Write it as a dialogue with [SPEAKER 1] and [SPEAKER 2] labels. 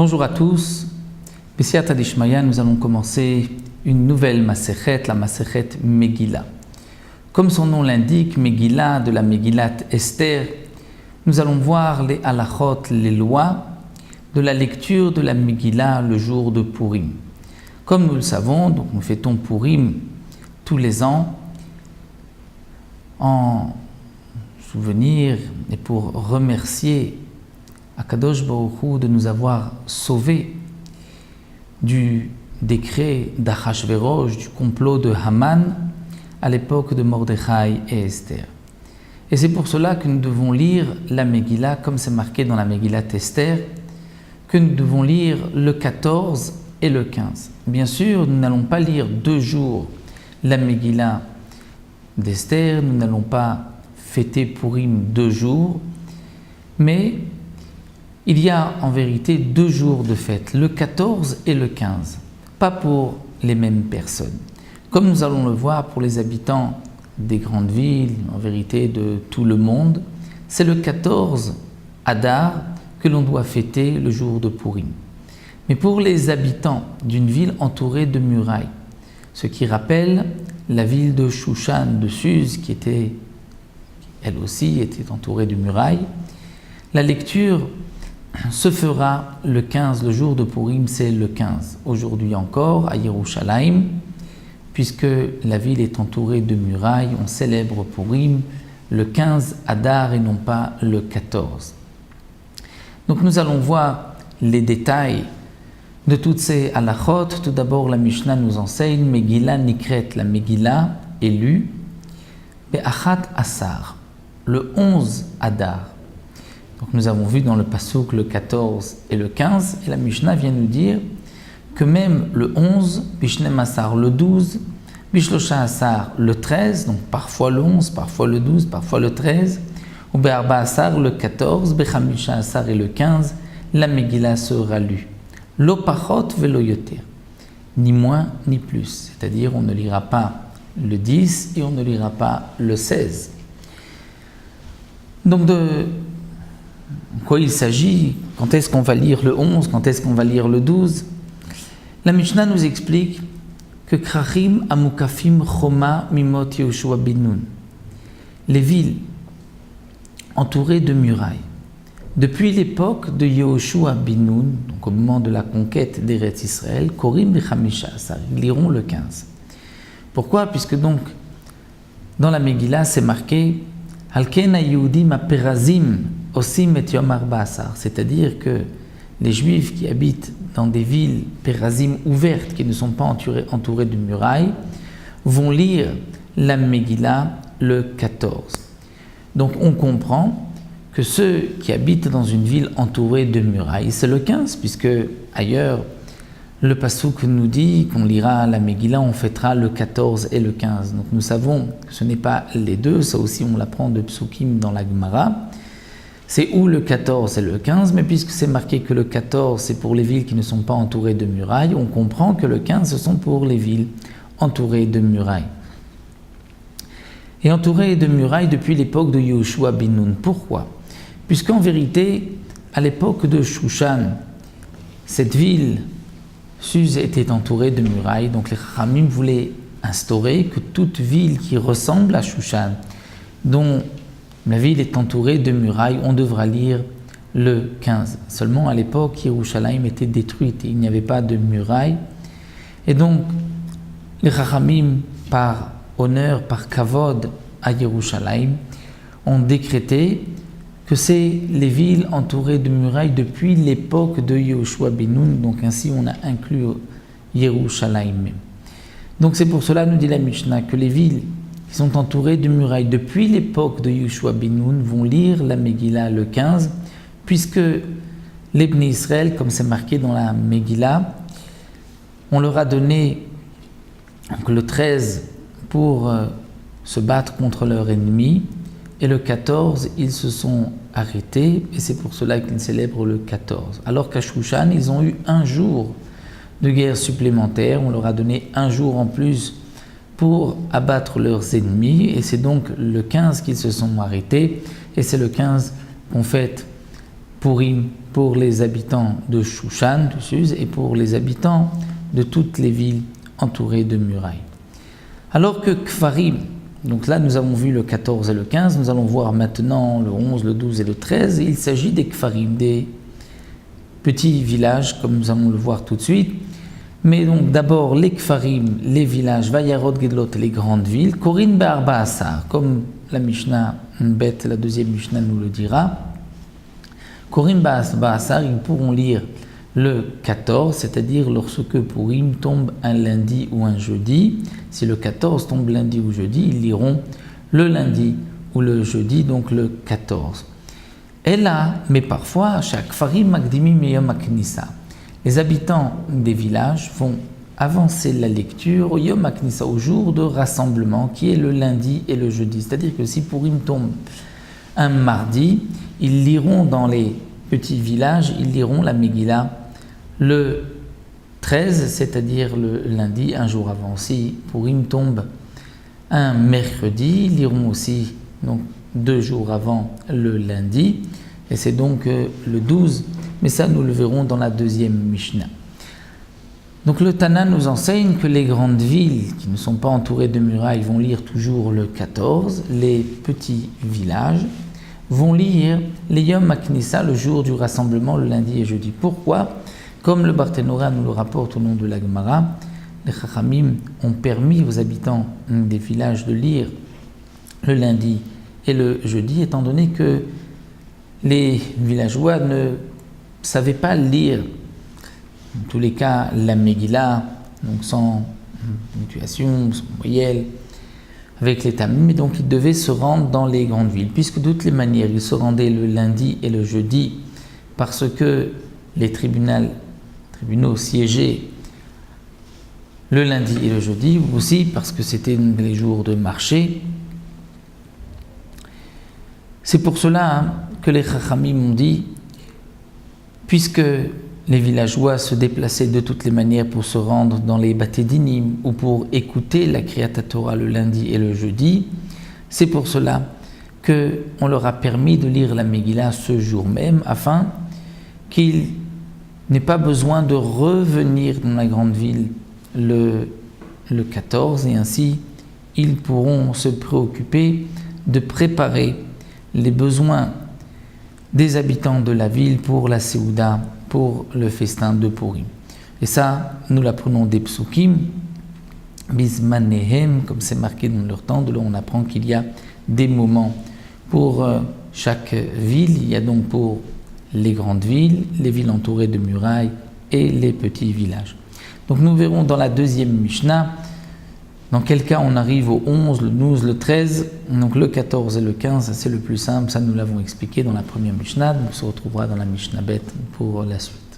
[SPEAKER 1] Bonjour à tous. B'siyata d'Ishmaya, nous allons commencer une nouvelle Masechet, la Masechet Megillah. Comme son nom l'indique, Megillah, de la Megillat Esther, nous allons voir les halachot, les lois de la lecture de la Megillah le jour de Purim. Comme nous le savons, donc nous fêtons Purim tous les ans en souvenir et pour remercier Akadosh Baruch Hu de nous avoir sauvés du décret d'Achashverosh, du complot de Haman à l'époque de Mordechai et Esther. Et c'est pour cela que nous devons lire la Megillah, comme c'est marqué dans la Megillat Esther, que nous devons lire le 14 et le 15. Bien sûr, nous n'allons pas lire 2 jours la Megillah d'Esther, nous n'allons pas fêter Purim 2 jours, mais il y a en vérité 2 jours de fête, le 14 et le 15, pas pour les mêmes personnes. Comme nous allons le voir pour les habitants des grandes villes, en vérité de tout le monde, c'est le 14 Adar que l'on doit fêter le jour de Purim. Mais pour les habitants d'une ville entourée de murailles, ce qui rappelle la ville de Shushan, de Suse, qui était, elle aussi, était entourée de murailles, la lecture se fera le 15, le jour de Purim, c'est le 15. Aujourd'hui encore, à Yerushalayim, puisque la ville est entourée de murailles, on célèbre Purim le 15 Adar et non pas le 14. Donc nous allons voir les détails de toutes ces halachot. Tout d'abord, la Mishnah nous enseigne Megillah Nikret, la Megillah est lue Be'achat Asar, le 11 Adar. Donc nous avons vu dans le pasuk le 14 et le 15, et la Mishnah vient nous dire que même le 11, Bishnem Asar le 12, Bishlosha Asar le 13, donc parfois le 11, parfois le 12, parfois le 13, ou Be'arba Asar le 14, Bechamisha Asar et le 15, la Megillah sera lue. Lo pachot velo yoter, ni moins ni plus, c'est-à-dire on ne lira pas le 10 et on ne lira pas le 16. Donc de quoi il s'agit, quand est-ce qu'on va lire le 11, quand est-ce qu'on va lire le 12. La Mishnah nous explique que Krachim Amukafim Choma Mimot Yehoshua ben Nun, les villes entourées de murailles, depuis l'époque de Yehoshua ben Nun, donc au moment de la conquête d'Eretz Israël, Korim Bechamisha Asar, ils liront le 15. Pourquoi? Puisque donc dans la Megillah c'est marqué Halken HaYehudim HaPerazim Osim et Yom Arba Asar, c'est-à-dire que les Juifs qui habitent dans des villes Perazim ouvertes, qui ne sont pas entourées de murailles, vont lire la Megillah le 14. Donc on comprend que ceux qui habitent dans une ville entourée de murailles, c'est le 15, puisque ailleurs, le pasuk nous dit qu'on lira la Megillah, on fêtera le 14 et le 15. Donc nous savons que ce n'est pas les deux, ça aussi on l'apprend de Psukim dans la Gemara. C'est ou le 14 et le 15, mais puisque c'est marqué que le 14 c'est pour les villes qui ne sont pas entourées de murailles, on comprend que le 15 ce sont pour les villes entourées de murailles. Et entourées de murailles depuis l'époque de Yehoshua ben Nun. Pourquoi? Puisqu'en vérité, à l'époque de Shushan, cette ville, Suse, était entourée de murailles, donc les Chachamim voulaient instaurer que toute ville qui ressemble à Shushan, dont la ville est entourée de murailles, on devra lire le 15. Seulement à l'époque, Yerushalayim était détruite et il n'y avait pas de murailles. Et donc, les Chachamim, par honneur, par kavod à Yerushalayim, ont décrété que c'est les villes entourées de murailles depuis l'époque de Yehoshua ben Nun. Donc ainsi, on a inclus Yerushalayim. Donc c'est pour cela, nous dit la Mishnah, que les villes qui sont entourés de murailles depuis l'époque de Yehoshua ben Nun vont lire la Megillah le 15, puisque les Bnei Israël, comme c'est marqué dans la Megillah, on leur a donné le 13 pour se battre contre leur ennemi, et le 14, ils se sont arrêtés, et c'est pour cela qu'ils célèbrent le 14. Alors qu'à Shushan, ils ont eu 1 jour de guerre supplémentaire, on leur a donné 1 jour en plus pour abattre leurs ennemis, et c'est donc le 15 qu'ils se sont arrêtés, et c'est le 15 qu'on fête Purim pour les habitants de Shushan, de Suse, et pour les habitants de toutes les villes entourées de murailles. Alors que Kfarim, donc là nous avons vu le 14 et le 15, nous allons voir maintenant le 11, le 12 et le 13, il s'agit des Kfarim, des petits villages, comme nous allons le voir tout de suite. Mais donc d'abord les Kfarim, les villages, Vayarot Gedlot, les grandes villes, Korin Be'arba Asar, comme la Mishnah Bet, la deuxième Mishnah nous le dira. Korin Be'arba Asar, ils pourront lire le 14, c'est-à-dire lorsque Purim tombe un lundi ou un jeudi. Si le 14 tombe lundi ou jeudi, ils liront le lundi ou le jeudi, donc le 14. Et là, mais parfois, chaque Farim Magdimim Yom HaKnissa, les habitants des villages vont avancer la lecture au Yom HaKnissa, au jour de rassemblement, qui est le lundi et le jeudi. C'est-à-dire que si Purim tombe un mardi, ils liront dans les petits villages, ils liront la Megillah le 13, c'est-à-dire le lundi, un jour avant. Si Purim tombe un mercredi, ils liront aussi donc 2 jours avant le lundi, et c'est donc le 12, mais ça nous le verrons dans la deuxième Mishnah. Donc le Tana nous enseigne que les grandes villes qui ne sont pas entourées de murailles vont lire toujours le 14, les petits villages vont lire les Yom HaKnissa, le jour du rassemblement, le lundi et jeudi. Pourquoi ? Comme le Barthénora nous le rapporte au nom de la Gemara, les Chachamim ont permis aux habitants des villages de lire le lundi et le jeudi, étant donné que les villageois ne savaient pas lire, en tous les cas, la Megillah, donc sans ponctuation, sans voyelle, avec les tamim, et donc ils devaient se rendre dans les grandes villes, puisque de toutes les manières, ils se rendaient le lundi et le jeudi, parce que les tribunaux siégeaient le lundi et le jeudi, ou aussi parce que c'était les jours de marché. C'est pour cela que les Chachamim ont dit, puisque les villageois se déplaçaient de toutes les manières pour se rendre dans les Baté Dinim ou pour écouter la Kriyat Torah le lundi et le jeudi, c'est pour cela qu'on leur a permis de lire la Megillah ce jour même, afin qu'ils n'aient pas besoin de revenir dans la grande ville le 14, et ainsi ils pourront se préoccuper de préparer les besoins des habitants de la ville pour la Séouda, pour le festin de Purim. Et ça, nous l'apprenons des psukim, Bismanehem, comme c'est marqué dans leur temps, de là on apprend qu'il y a des moments pour chaque ville. Il y a donc pour les grandes villes, les villes entourées de murailles et les petits villages. Donc nous verrons dans la deuxième Mishnah dans quel cas on arrive au 11, le 12, le 13, donc le 14 et le 15, c'est le plus simple, ça nous l'avons expliqué dans la première Mishnah, on se retrouvera dans la Mishnah Bet pour la suite.